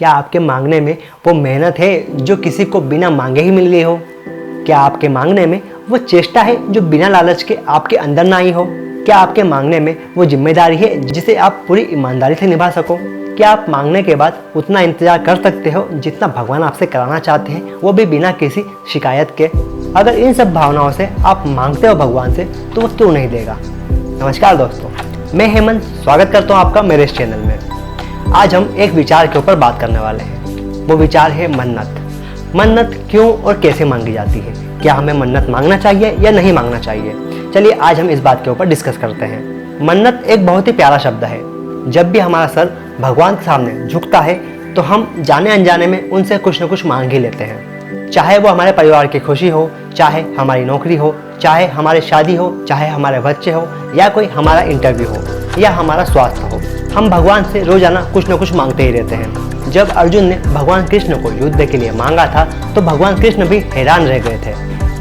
क्या आपके मांगने में वो मेहनत है जो किसी को बिना मांगे ही मिल गई हो? क्या आपके मांगने में वो चेष्टा है जो बिना लालच के आपके अंदर ना आई हो? क्या आपके मांगने में वो जिम्मेदारी है जिसे आप पूरी ईमानदारी से निभा सको? क्या आप मांगने के बाद उतना इंतजार कर सकते हो जितना भगवान आपसे कराना चाहते हैं, वो भी बिना किसी शिकायत के? अगर इन सब भावनाओं से आप मांगते हो भगवान से तो वो क्यों नहीं देगा? नमस्कार दोस्तों, मैं हेमंत स्वागत करता हूँ आपका मेरे इस चैनल में। आज हम एक विचार के ऊपर बात करने वाले हैं। वो विचार है मन्नत। मन्नत क्यों और कैसे मांगी जाती है? क्या हमें मन्नत मांगना चाहिए या नहीं मांगना चाहिए? चलिए आज हम इस बात के ऊपर डिस्कस करते हैं। मन्नत एक बहुत ही प्यारा शब्द है। जब भी हमारा सर भगवान के सामने झुकता है तो हम जाने अनजाने में उनसे कुछ न कुछ मांग ही लेते हैं। चाहे वो हमारे परिवार की खुशी हो, चाहे हमारी नौकरी हो, चाहे हमारी शादी हो, चाहे हमारे बच्चे हो, या कोई हमारा इंटरव्यू हो, या हमारा स्वास्थ्य हो, हम भगवान से रोजाना कुछ न कुछ मांगते ही रहते हैं। जब अर्जुन ने भगवान कृष्ण को युद्ध के लिए मांगा था तो भगवान कृष्ण भी हैरान रह गए थे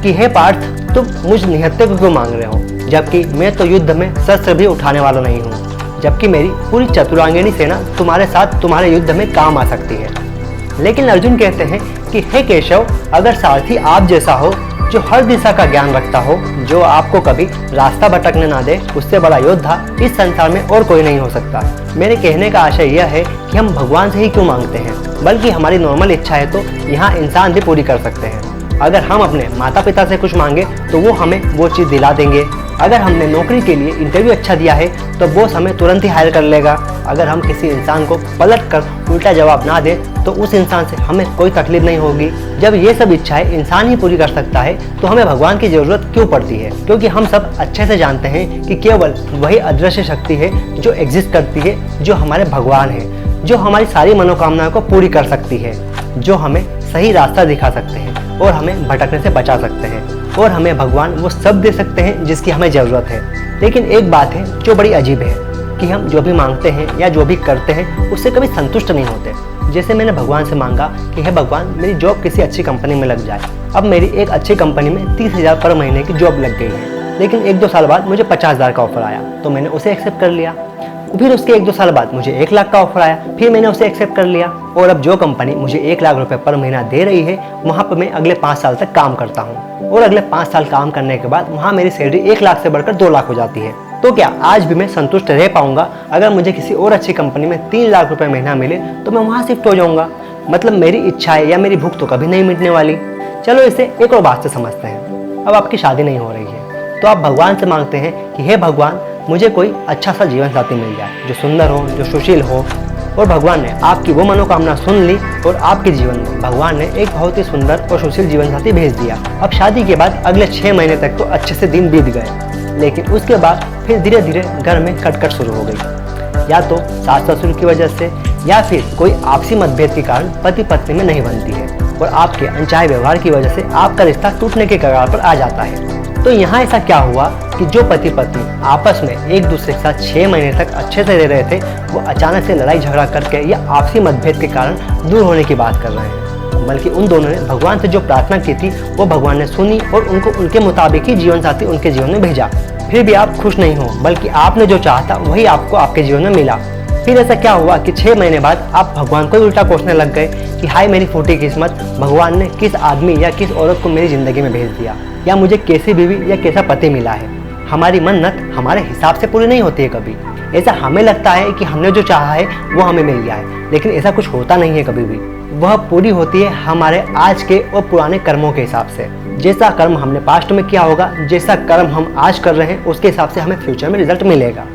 कि हे पार्थ, तुम मुझ निहत्थे को क्यों मांग रहे हो, जबकि मैं तो युद्ध में शस्त्र भी उठाने वाला नहीं हूँ, जबकि मेरी पूरी चतुरांगिनी सेना तुम्हारे साथ तुम्हारे युद्ध में काम आ सकती है। लेकिन अर्जुन कहते हैं कि हे केशव, अगर सारथी आप जैसा हो जो हर दिशा का ज्ञान रखता हो, जो आपको कभी रास्ता भटकने ना दे, उससे बड़ा योद्धा इस संसार में और कोई नहीं हो सकता। मेरे कहने का आशय यह है कि हम भगवान से ही क्यों मांगते हैं, बल्कि हमारी नॉर्मल इच्छा है तो यहाँ इंसान भी पूरी कर सकते हैं। अगर हम अपने माता पिता से कुछ मांगे तो वो हमें वो चीज़ दिला देंगे। अगर हमने नौकरी के लिए इंटरव्यू अच्छा दिया है तो बॉस हमें तुरंत ही हायर कर लेगा। अगर हम किसी इंसान को पलट कर उल्टा जवाब ना दें तो उस इंसान से हमें कोई तकलीफ नहीं होगी। जब ये सब इच्छाएं इंसान ही पूरी कर सकता है तो हमें भगवान की जरूरत क्यों पड़ती है? क्योंकि हम सब अच्छे से जानते हैं कि केवल वही अदृश्य शक्ति है जो एग्जिस्ट करती है, जो हमारे भगवान है, जो हमारी सारी मनोकामनाओं को पूरी कर सकती है, जो हमें सही रास्ता दिखा सकते हैं और हमें भटकने से बचा सकते हैं, और हमें भगवान वो सब दे सकते हैं जिसकी हमें ज़रूरत है। लेकिन एक बात है जो बड़ी अजीब है कि हम जो भी मांगते हैं या जो भी करते हैं उससे कभी संतुष्ट नहीं होते। जैसे मैंने भगवान से मांगा कि हे भगवान, मेरी जॉब किसी अच्छी कंपनी में लग जाए। अब मेरी एक अच्छी कंपनी में 30,000 पर महीने की जॉब लग गई है, लेकिन 1-2 साल बाद मुझे 50,000 का ऑफर आया तो मैंने उसे एक्सेप्ट कर लिया। फिर उसके 1-2 साल बाद मुझे 1 लाख का ऑफर आया, फिर मैंने उसे एक्सेप्ट कर लिया। और अब जो कंपनी मुझे 1 लाख रुपए पर महीना दे रही है वहाँ पर मैं अगले 5 साल तक काम करता हूँ, और अगले 5 साल काम करने के बाद वहाँ मेरी सैलरी 1 लाख से बढ़कर 2 लाख हो जाती है। तो क्या आज भी मैं संतुष्ट रह पाऊंगा? अगर मुझे किसी और अच्छी कंपनी में 3 लाख रुपए महीना मिले तो मैं वहाँ शिफ्ट हो जाऊंगा। मतलब मेरी इच्छाएं या मेरी भूख तो कभी नहीं मिटने वाली। चलो इसे एक और बात से समझते हैं। अब आपकी शादी नहीं हो रही है तो आप भगवान से मांगते हैं कि हे भगवान, मुझे कोई अच्छा सा जीवन साथी मिल जाए जो सुंदर हो, जो सुशील हो। और भगवान ने आपकी वो मनोकामना सुन ली और आपके जीवन में भगवान ने एक बहुत ही सुंदर और सुशील जीवन साथी भेज दिया। अब शादी के बाद अगले 6 महीने तक तो अच्छे से दिन बीत गए, लेकिन उसके बाद फिर धीरे धीरे घर में खटखट शुरू हो गई। या तो सास ससुर की वजह से या फिर कोई आपसी मतभेद के कारण पति पत्नी में नहीं बनती है, और आपके अनचाहे व्यवहार की वजह से आपका रिश्ता टूटने के कगार पर आ जाता है। तो यहाँ ऐसा क्या हुआ कि जो पति पत्नी आपस में एक दूसरे के साथ 6 महीने तक अच्छे से रह रहे थे, वो अचानक से लड़ाई झगड़ा करके या आपसी मतभेद के कारण दूर होने की बात कर रहे हैं। बल्कि उन दोनों ने भगवान से जो प्रार्थना की थी वो भगवान ने सुनी और उनको उनके मुताबिक ही जीवन साथी उनके जीवन में भेजा। फिर भी आप खुश नहीं हो, बल्कि आपने जो चाहा था वही आपको आपके जीवन में मिला। फिर ऐसा क्या हुआ कि 6 महीने बाद आप भगवान को उल्टा कोसने लग गए कि हाय मेरी फूटी किस्मत, भगवान ने किस आदमी या किस औरत को मेरी जिंदगी में भेज दिया, या मुझे कैसी बीवी या कैसा पति मिला है। हमारी मन्नत हमारे हिसाब से पूरी नहीं होती है कभी। ऐसा हमें लगता है कि हमने जो चाहा है वो हमें मिल गया है, लेकिन ऐसा कुछ होता नहीं है कभी भी। वह पूरी होती है हमारे आज के और पुराने कर्मों के हिसाब से। जैसा कर्म हमने पास्ट में किया होगा, जैसा कर्म हम आज कर रहे हैं, उसके हिसाब से हमें फ्यूचर में रिजल्ट मिलेगा।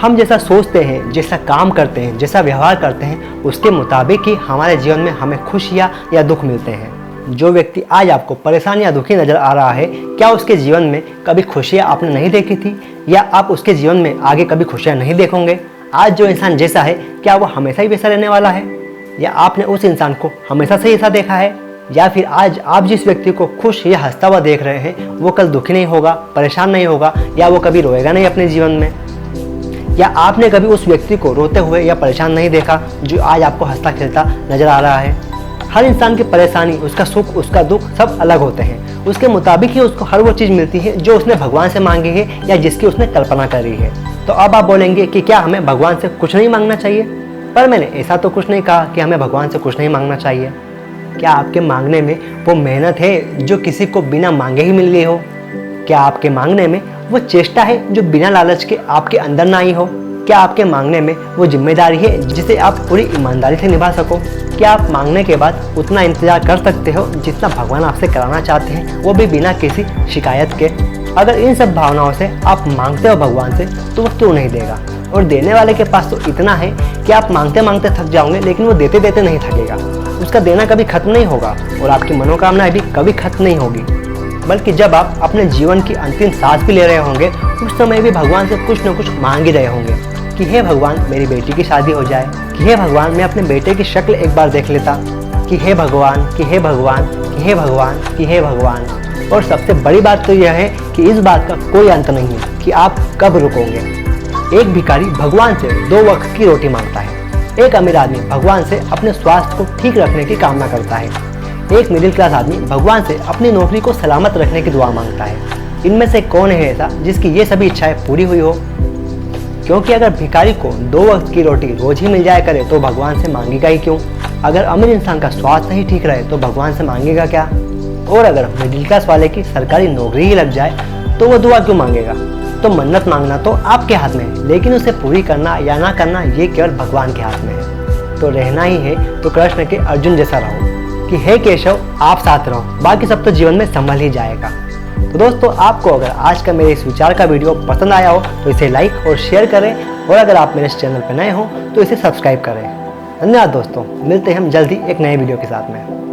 हम जैसा सोचते हैं, जैसा काम करते हैं, जैसा व्यवहार करते हैं, उसके मुताबिक ही हमारे जीवन में हमें खुशियाँ या दुख मिलते हैं। जो व्यक्ति आज आपको परेशान या दुखी नजर आ रहा है, क्या उसके जीवन में कभी खुशियाँ आपने नहीं देखी थी, या आप उसके जीवन में आगे कभी खुशियाँ नहीं देखोगे? आज जो इंसान जैसा है, क्या वो हमेशा ही वैसा रहने वाला है, या आपने उस इंसान को हमेशा से ऐसा देखा है? या फिर आज आप जिस व्यक्ति को खुश या हंसता हुआ देख रहे हैं वो कल दुखी नहीं होगा, परेशान नहीं होगा, या वो कभी रोएगा नहीं अपने जीवन में? या आपने कभी उस व्यक्ति को रोते हुए या परेशान नहीं देखा जो आज आपको हंसता खेलता नजर आ रहा है? हर इंसान की परेशानी, उसका सुख, उसका दुख सब अलग होते हैं। उसके मुताबिक ही उसको हर वो चीज़ मिलती है जो उसने भगवान से मांगी है या जिसकी उसने कल्पना करी है। तो अब आप बोलेंगे कि क्या हमें भगवान से कुछ नहीं मांगना चाहिए? पर मैंने ऐसा तो कुछ नहीं कहा कि हमें भगवान से कुछ नहीं मांगना चाहिए। क्या आपके मांगने में वो मेहनत है जो किसी को बिना मांगे ही मिल गई हो? क्या आपके मांगने में वो चेष्टा है जो बिना लालच के आपके अंदर ना आई हो? क्या आपके मांगने में वो जिम्मेदारी है जिसे आप पूरी ईमानदारी से निभा सको? क्या आप मांगने के बाद उतना इंतजार कर सकते हो जितना भगवान आपसे कराना चाहते हैं, वो भी बिना किसी शिकायत के? अगर इन सब भावनाओं से आप मांगते हो भगवान से तो वो क्यों नहीं देगा? और देने वाले के पास तो इतना है कि आप मांगते मांगते थक जाओगे, लेकिन वो देते देते नहीं थकेगा। उसका देना कभी खत्म नहीं होगा और आपकी मनोकामनाएं भी कभी खत्म नहीं होगी। बल्कि जब आप अपने जीवन की अंतिम सांस भी ले रहे होंगे, उस समय भी भगवान से कुछ न कुछ मांग ही रहे होंगे कि हे भगवान मेरी बेटी की शादी हो जाए, कि हे भगवान मैं अपने बेटे की शक्ल एक बार देख लेता, कि हे भगवान, कि हे भगवान, कि हे भगवान, कि हे भगवान। और सबसे बड़ी बात तो यह है कि इस बात का कोई अंत नहीं है कि आप कब रुकोगे। एक भिखारी भगवान से 2 वक्त की रोटी मांगता है। एक अमीर आदमी भगवान से अपने स्वास्थ्य को ठीक रखने की कामना करता है। एक मिडिल क्लास आदमी भगवान से अपनी नौकरी को सलामत रखने की दुआ मांगता है। इनमें से कौन है ऐसा जिसकी ये सभी इच्छाएं पूरी हुई हो? क्योंकि अगर भिखारी को 2 वक्त की रोटी रोज ही मिल जाया करे तो भगवान से मांगेगा ही क्यों? अगर अमीर इंसान का स्वास्थ्य ही ठीक रहे तो भगवान से मांगेगा क्या? और अगर मिडिल क्लास वाले की सरकारी नौकरी ही लग जाए तो वो दुआ क्यों मांगेगा? तो मन्नत मांगना तो आपके हाथ में है, लेकिन उसे पूरी करना या ना करना ये केवल भगवान के हाथ में है। तो रहना ही है तो कृष्ण के अर्जुन जैसा रहो कि हे केशव आप साथ रहो, बाकी सब तो जीवन में संभल ही जाएगा। तो दोस्तों, आपको अगर आज का मेरे इस विचार का वीडियो पसंद आया हो तो इसे लाइक और शेयर करें, और अगर आप मेरे इस चैनल पर नए हो तो इसे सब्सक्राइब करें। धन्यवाद दोस्तों, मिलते हैं हम जल्दी एक नए वीडियो के साथ में।